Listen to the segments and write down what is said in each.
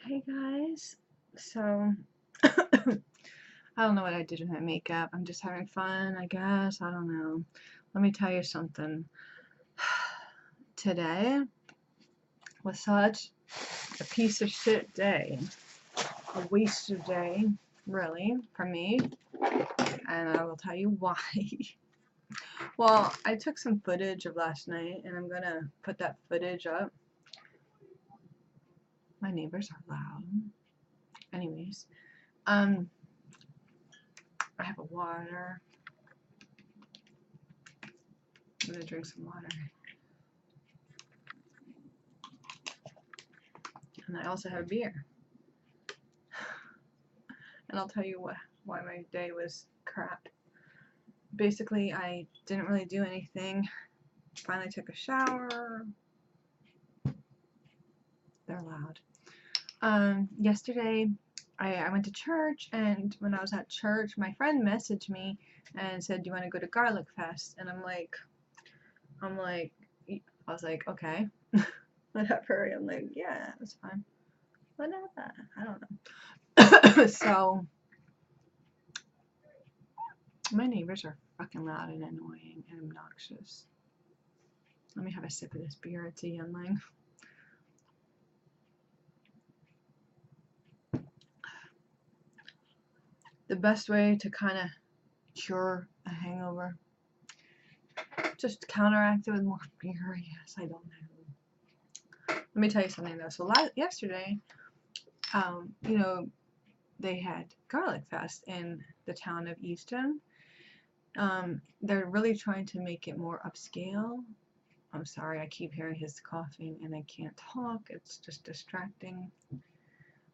Hey guys, so I don't know what I did with my makeup. I'm just having fun, I guess. I don't know. Let me tell you something. Today was such a piece of shit day, a waste of day, really, for me, and I will tell you why. Well, I took some footage of last night, and I'm gonna put that footage up. My neighbors are loud. Anyways, I have a water. I'm gonna drink some water. And I also have beer. And I'll tell you why my day was crap. Basically, I didn't really do anything. Finally took a shower. They're loud. Yesterday, I went to church, and when I was at church, my friend messaged me and said, "Do you want to go to Garlic Fest?" And I was like, okay, whatever. I'm like, yeah, that's fine. Whatever. I don't know. So, my neighbors are fucking loud and annoying and obnoxious. Let me have a sip of this beer. It's a Youngling. The best way to kind of cure a hangover, just counteract it with more beer, I guess. I don't know. Let me tell you something though. So yesterday, they had Garlic Fest in the town of Easton. They're really trying to make it more upscale. I'm sorry, I keep hearing his coughing and I can't talk. It's just distracting.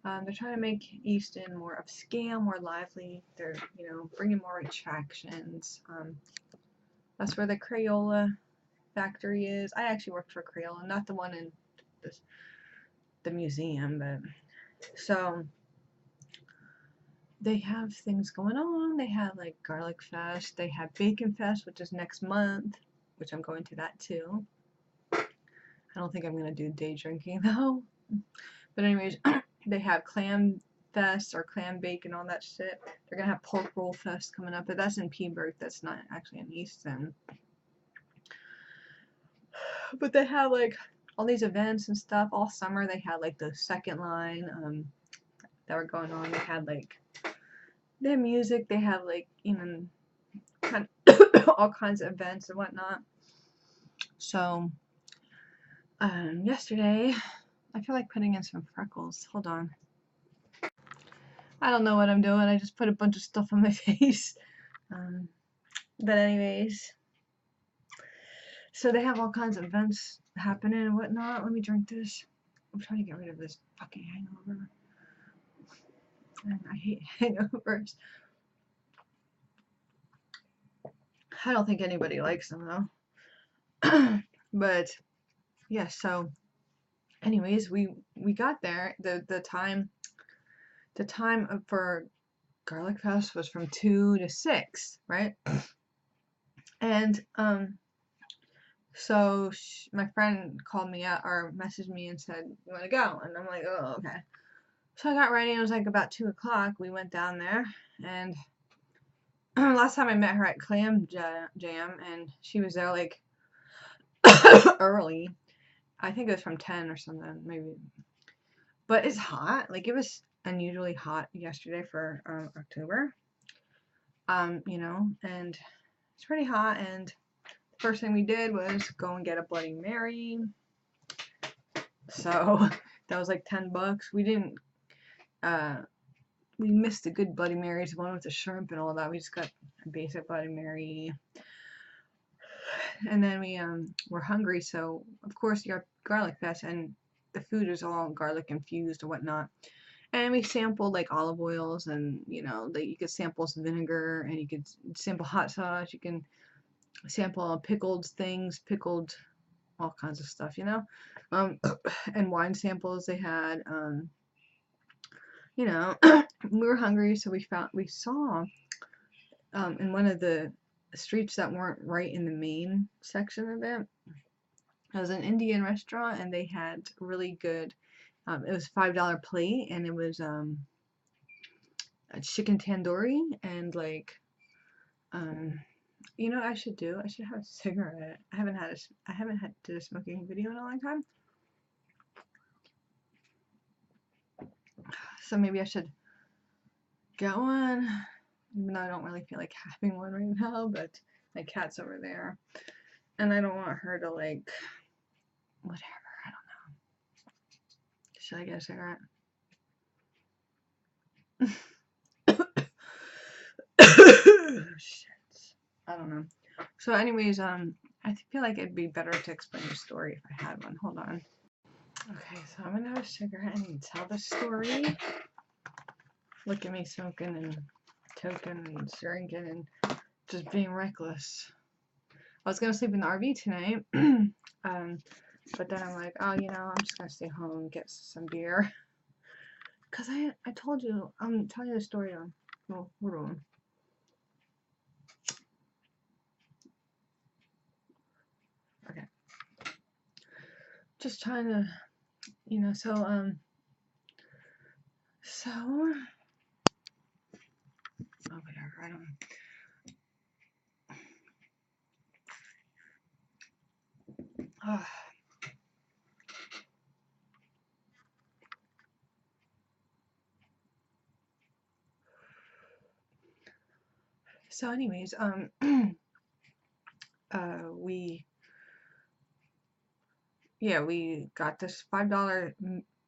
They're trying to make Easton more upscale, more lively. They're, bringing more attractions. That's where the Crayola factory is. I actually worked for Crayola, not the one in the museum, but so they have things going on. They have like Garlic Fest. They have Bacon Fest, which is next month, which I'm going to that too. I don't think I'm gonna do day drinking though. But anyways, they have Clam Fest or Clam Bake and all that shit. They're gonna have Pork Roll Fest coming up, but that's in Peaburg. That's not actually in Easton. But they have like all these events and stuff all summer. They had like the second line that were going on. They had music. They have like kind of all kinds of events and whatnot. So yesterday, I feel like putting in some freckles. Hold on. I don't know what I'm doing. I just put a bunch of stuff on my face. But anyways, so they have all kinds of events happening and whatnot. Let me drink this. I'm trying to get rid of this fucking hangover. And I hate hangovers. I don't think anybody likes them though. But yeah, so anyways, we got there. The time for Garlic Fest was from 2 to 6, right? And so my friend called me out or messaged me and said, "You want to go?" And I'm like, "Oh, okay." So I got ready. It was like about 2 o'clock. We went down there, and last time I met her at Clam Jam, and she was there like early. I think it was from 10 or something, maybe. But it's hot. Like it was unusually hot yesterday for October. And it's pretty hot. And the first thing we did was go and get a Bloody Mary. So that was like $10. We didn't. We missed the good Bloody Marys, the one with the shrimp and all that. We just got a basic Bloody Mary. And then we were hungry, so of course you got Garlic Fest, and the food is all garlic infused and whatnot. And we sampled like olive oils, and you could sample some vinegar, and you could sample hot sauce. You can sample pickled things, pickled all kinds of stuff, and wine samples they had. We were hungry, so we saw in one of the streets that weren't right in the main section of it. It was an Indian restaurant, and they had really good It was $5 plate, and it was a chicken tandoori, and like you know what I should do? I should have a cigarette. I haven't did a smoking video in a long time. So maybe I should get one, even though I don't really feel like having one right now, but my cat's over there. And I don't want her to like, whatever, I don't know. Should I get a cigarette? Shit. I don't know. So anyways, I feel like it'd be better to explain the story if I had one. Hold on. Okay, so I'm gonna have a cigarette and tell the story. Look at me smoking and toking and drinking and just being reckless. I was gonna sleep in the RV tonight, but then I'm like, oh, you know, I'm just gonna stay home and get some beer. Cause I told you, I'm telling you the story on. Oh, hold on. Okay. Just trying to, you know, so oh, whatever, I don't know. So anyways, we got this $5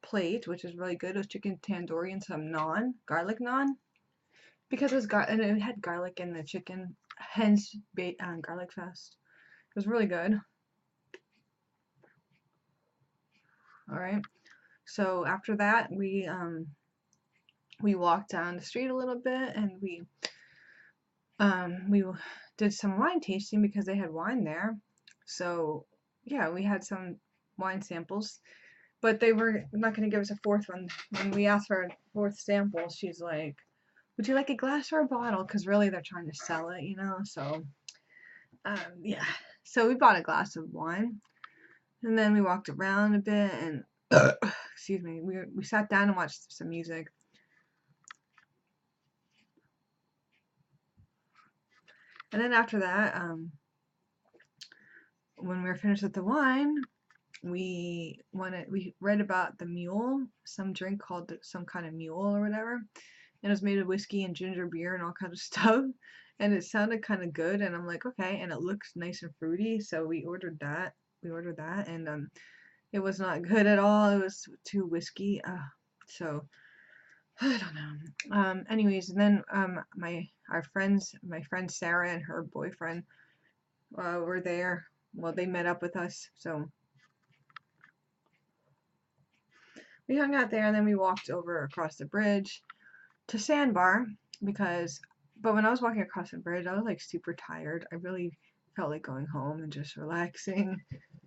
plate, which is really good. It was chicken tandoori and some naan, garlic naan, because it was and it had garlic in the chicken, hence garlic fest. It was really good. All right. So after that, we walked down the street a little bit, and we did some wine tasting because they had wine there. So yeah, we had some wine samples, but they were not going to give us a fourth one. When we asked for a fourth sample, she's like, would you like a glass or a bottle? Because really they're trying to sell it, you know. So yeah, so we bought a glass of wine, and then we walked around a bit, and excuse me, we sat down and watched some music. And then after that, when we were finished with the wine, we read about the mule, some drink called some kind of mule or whatever, and it was made of whiskey and ginger beer and all kinds of stuff, and it sounded kind of good, and I'm like, okay, and it looks nice and fruity, so we ordered that, and it was not good at all. It was too whiskey, so I don't know. Anyways, and then my friend Sarah and her boyfriend were there. Well, they met up with us, so we hung out there, and then we walked over across the bridge to Sandbar but when I was walking across the bridge, I was like super tired. I really felt like going home and just relaxing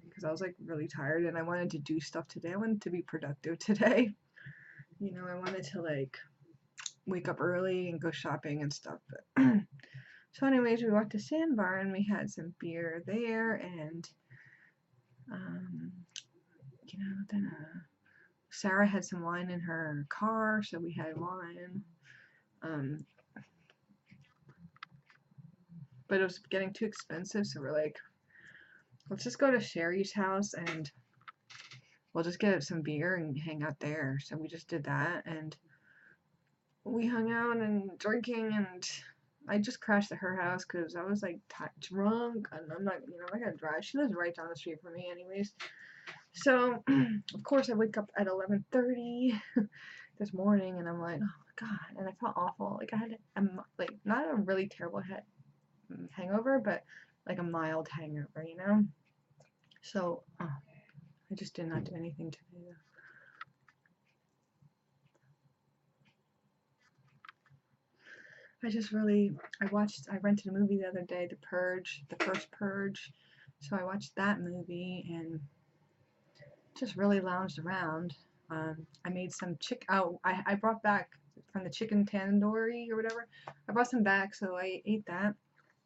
because I was like really tired, and I wanted to do stuff today. I wanted to be productive today. You know, I wanted to like wake up early and go shopping and stuff. But so anyways, we walked to Sandbar, and we had some beer there, and you know, then Sarah had some wine in her car, so we had wine. But it was getting too expensive, so we're like, let's just go to Sherry's house and we'll just get some beer and hang out there. So we just did that, and we hung out and drinking, and I just crashed at her house because I was like drunk, and I'm not, you know, I gotta drive. She lives right down the street from me anyways. So of course I wake up at 11:30 this morning, and I'm like, oh my god, and I felt awful. Like I had like not a really terrible hangover, but like a mild hangover, you know. So I just did not do anything today. I rented a movie the other day, The Purge, the first Purge. So I watched that movie and just really lounged around. I made some I brought back from the chicken tandoori or whatever. I brought some back, so I ate that,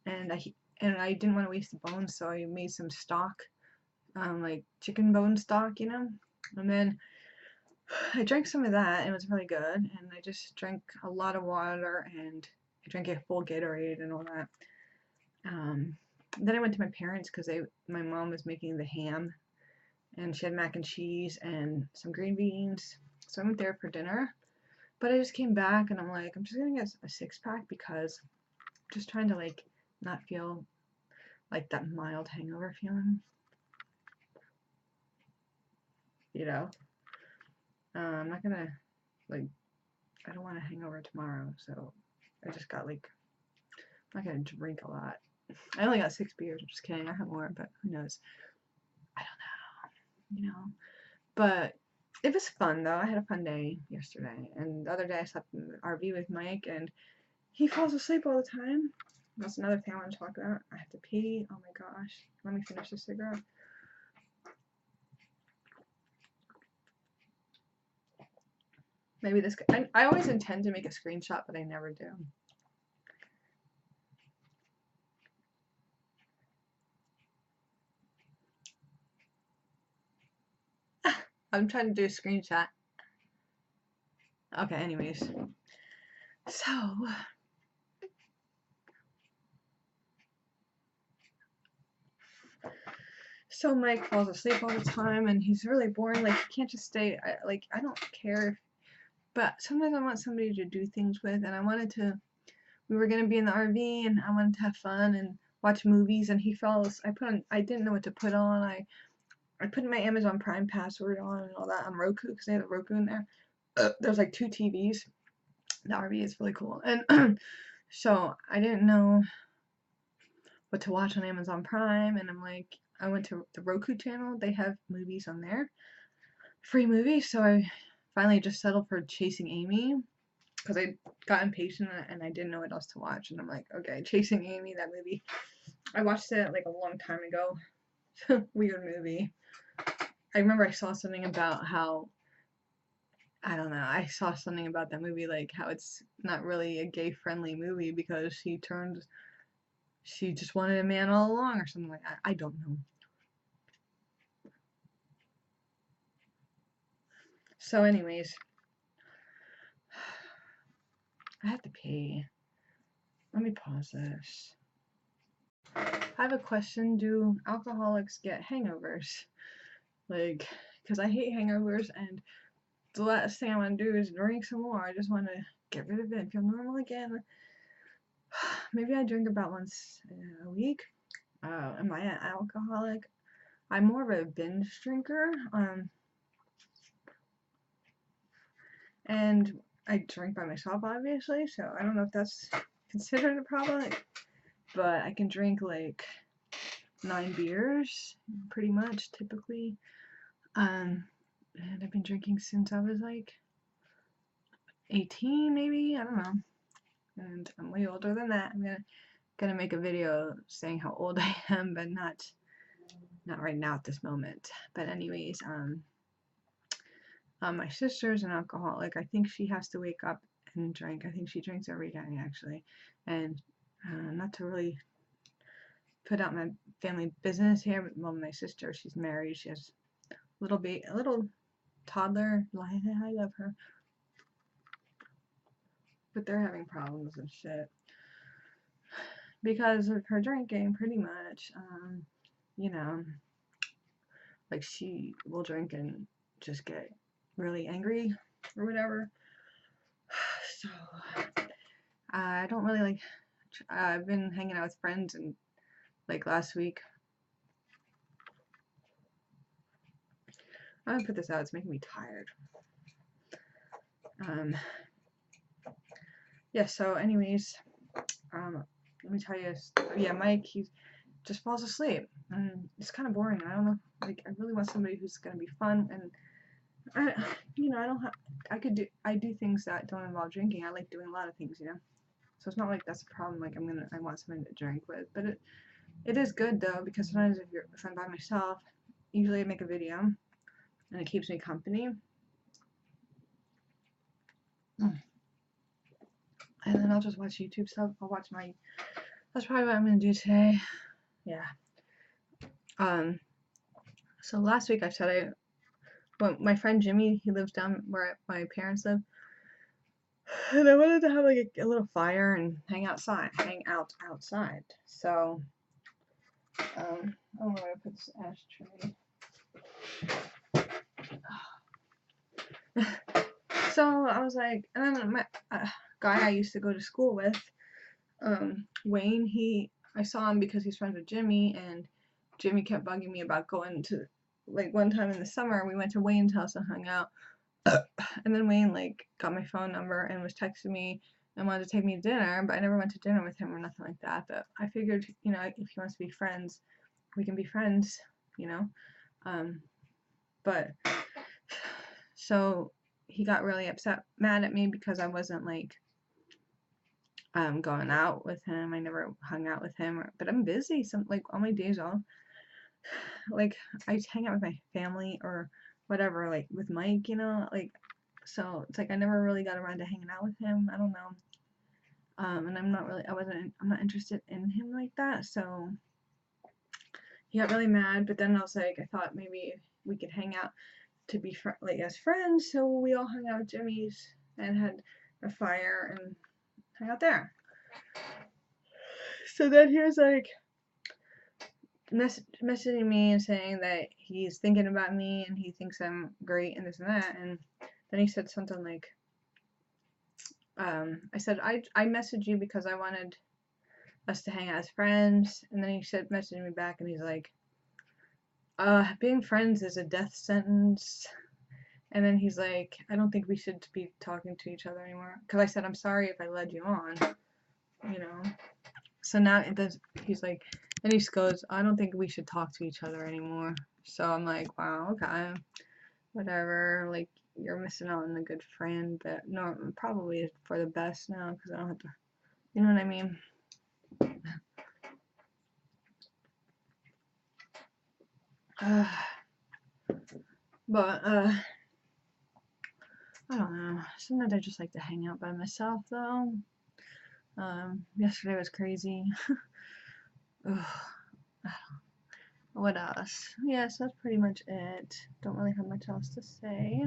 and I didn't want to waste the bones, so I made some stock, like chicken bone stock, you know. And then I drank some of that and it was really good, and I just drank a lot of water, and I drank a full Gatorade and all that. Then I went to my parents because my mom was making the ham, and she had mac and cheese and some green beans. So I went there for dinner, but I just came back and I'm like, I'm just gonna get a 6-pack because I'm just trying to like not feel like that mild hangover feeling, you know. I'm not gonna like, I don't want a hangover tomorrow, so I just got like, I'm not gonna drink a lot. I only got 6 beers. I'm just kidding. I have more, but who knows? I don't know, you know. But it was fun though. I had a fun day yesterday, and the other day I slept in the RV with Mike, and he falls asleep all the time. That's another thing I want to talk about. I have to pee. Oh my gosh. Let me finish this cigarette. Maybe this. I always intend to make a screenshot, but I never do. I'm trying to do a screenshot. Okay, anyways. So Mike falls asleep all the time, and he's really boring. Like, he can't just stay. I don't care. But sometimes I want somebody to do things with, and we were gonna be in the RV, and I wanted to have fun and watch movies, and he fell. I didn't know what to put on. I put my Amazon Prime password on and all that on Roku because they have a Roku in there. There's like 2 TVs. The RV is really cool, and so I didn't know what to watch on Amazon Prime, and I'm like, I went to the Roku channel. They have movies on there, free movies. So I finally just settled for Chasing Amy because I got impatient and I didn't know what else to watch. And I'm like, okay, Chasing Amy, that movie. I watched it like a long time ago. Weird movie. I remember I saw something about how, I don't know, I saw something about that movie, like how it's not really a gay friendly movie because she just wanted a man all along or something like that. I don't know. So anyways, I have to pee. Let me pause this. I have a question. Do alcoholics get hangovers? Like, because I hate hangovers, and the last thing I want to do is drink some more. I just want to get rid of it and feel normal again. Maybe I drink about once a week. Am I an alcoholic? I'm more of a binge drinker. And I drink by myself, obviously, so I don't know if that's considered a problem. But I can drink like 9 beers, pretty much, typically. And I've been drinking since I was like 18, maybe, I don't know. And I'm way older than that. I'm gonna make a video saying how old I am, but not right now at this moment. But anyways, my sister's an alcoholic. I think she has to wake up and drink. I think she drinks every day, actually. And not to really put out my family business here, but well, my sister, she's married. She has a little toddler. I love her. But they're having problems and shit because of her drinking, pretty much. You know, like she will drink and just get really angry or whatever. So I don't really like. I've been hanging out with friends, and like last week, I'm gonna put this out. It's making me tired. Yeah. So, anyways, let me tell you. Yeah, Mike, he just falls asleep, and it's kind of boring. I don't know. Like, I really want somebody who's gonna be fun, and I don't have. I do things that don't involve drinking. I like doing a lot of things, So it's not like that's a problem. Like I want something to drink with, but it is good though because sometimes if I'm by myself, usually I make a video, and it keeps me company. And then I'll just watch YouTube stuff. That's probably what I'm gonna do today. Yeah. So last week I said Well, my friend Jimmy, he lives down where my parents live, and I wanted to have like a little fire and hang out outside. So, I don't know where to put this ashtray. So I was like, and then my guy I used to go to school with, Wayne, I saw him because he's friends with Jimmy, and Jimmy kept bugging me about going to, like, one time in the summer we went to Wayne's house and hung out, and then Wayne like got my phone number and was texting me and wanted to take me to dinner, but I never went to dinner with him or nothing like that. But I figured, you know, if he wants to be friends, we can be friends, you know. But so he got really mad at me because I wasn't like going out with him. I never hung out with him, but I'm busy. Some like on my days off, like I hang out with my family or whatever, like with Mike, you know, like so it's like I never really got around to hanging out with him. I don't know. And I'm not interested in him like that. So he got really mad, but then I was like, I thought maybe we could hang out to be like as friends. So we all hung out at Jimmy's and had a fire and hang out there. So then he was like messaging me and saying that he's thinking about me and he thinks I'm great and this and that. And then he said something like, I said, I messaged you because I wanted us to hang out as friends. And then he said, messaging me back, and he's like, being friends is a death sentence. And then he's like, I don't think we should be talking to each other anymore. Because I said, I'm sorry if I led you on, you know. So now it does, he's like, and he goes, I don't think we should talk to each other anymore. So I'm like, wow, okay, whatever. Like, you're missing out on a good friend, but no, probably for the best now because I don't have to, you know what I mean? But, I don't know. Sometimes I just like to hang out by myself, though. Yesterday was crazy. What else? Yes, that's pretty much it. Don't really have much else to say.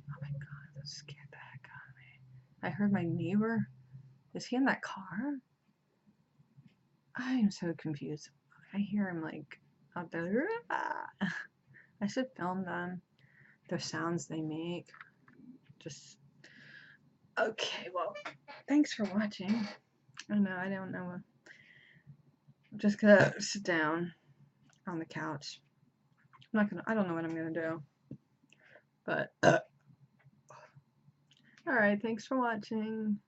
Oh my god, that scared the heck out of me. I heard my neighbor. Is he in that car? I am so confused. I hear him like out there. I should film them. The sounds they make. Just okay. Well, thanks for watching. I don't know. I'm just gonna sit down on the couch. I don't know what I'm gonna do. But alright, thanks for watching.